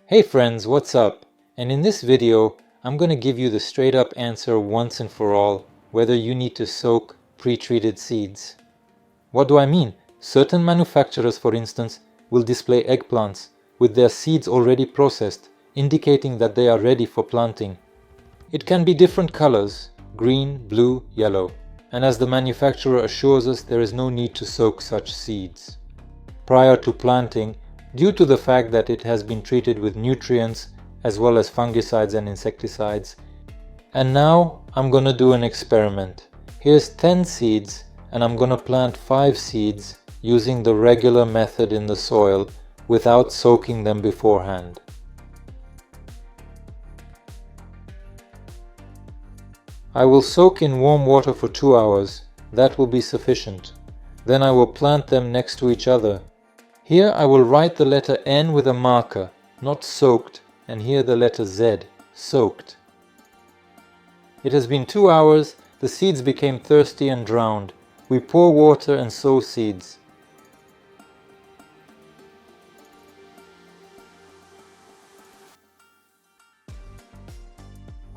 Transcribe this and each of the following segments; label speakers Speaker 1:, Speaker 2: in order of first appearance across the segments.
Speaker 1: Hey friends, what's up? And in this video, I'm going to give you the straight up answer once and for all, whether you need to soak pre-treated seeds. What do I mean? Certain manufacturers, for instance, will display eggplants with their seeds already processed, indicating that they are ready for planting. It can be different colors, green, blue, yellow, and as the manufacturer assures us, there is no need to soak such seeds prior to planting, due to the fact that it has been treated with nutrients as well as fungicides and insecticides. And now I'm gonna do an experiment. Here's 10 seeds and I'm gonna plant 5 seeds using the regular method in the soil without soaking them beforehand. I will soak in warm water for 2 hours. That will be sufficient. Then I will plant them next to each other. Here I will write the letter N with a marker, not soaked, and here the letter Z, soaked. It has been 2 hours, the seeds became thirsty and drowned. We pour water and sow seeds.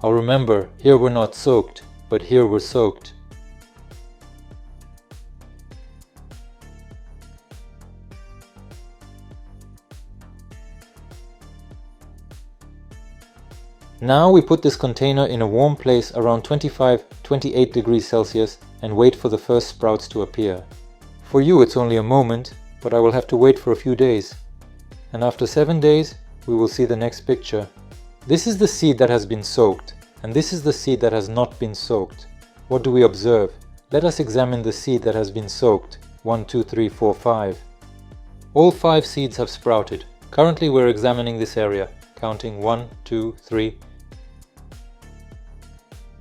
Speaker 1: I'll remember, here we're not soaked, but here we're soaked. Now we put this container in a warm place around 25-28 degrees Celsius and wait for the first sprouts to appear. For you it's only a moment, but I will have to wait for a few days. And after 7 days, we will see the next picture. This is the seed that has been soaked, and this is the seed that has not been soaked. What do we observe? Let us examine the seed that has been soaked. 1, 2, 3, 4, 5. All 5 seeds have sprouted. Currently we're examining this area, counting 1, 2, 3.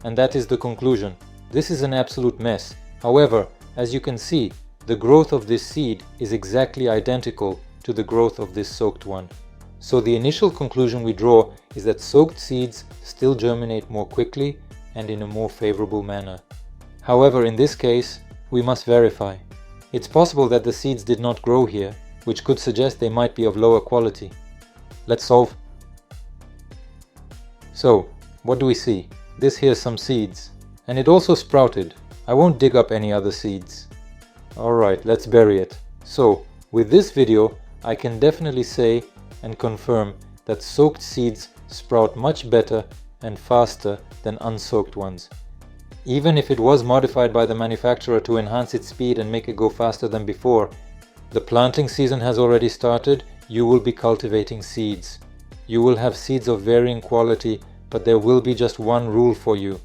Speaker 1: And that is the conclusion. This is an absolute mess. However, as you can see, the growth of this seed is exactly identical to the growth of this soaked one. So the initial conclusion we draw is that soaked seeds still germinate more quickly and in a more favorable manner. However, in this case, we must verify. It's possible that the seeds did not grow here, which could suggest they might be of lower quality. Let's solve. So, what do we see? This here's some seeds, and it also sprouted. I won't dig up any other seeds. Alright, let's bury it. So, with this video, I can definitely say and confirm that soaked seeds sprout much better and faster than unsoaked ones. Even if it was modified by the manufacturer to enhance its speed and make it go faster than before, the planting season has already started. You will be cultivating seeds. You will have seeds of varying quality, but there will be just one rule for you.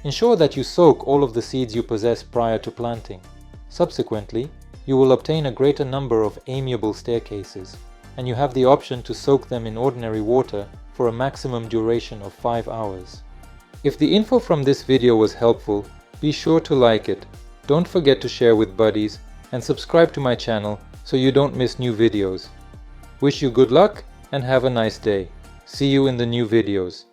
Speaker 1: Ensure that you soak all of the seeds you possess prior to planting. Subsequently, you will obtain a greater number of amiable staircases, and you have the option to soak them in ordinary water for a maximum duration of 5 hours. If the info from this video was helpful, be sure to like it. Don't forget to share with buddies and subscribe to my channel so you don't miss new videos. Wish you good luck and have a nice day. See you in the new videos.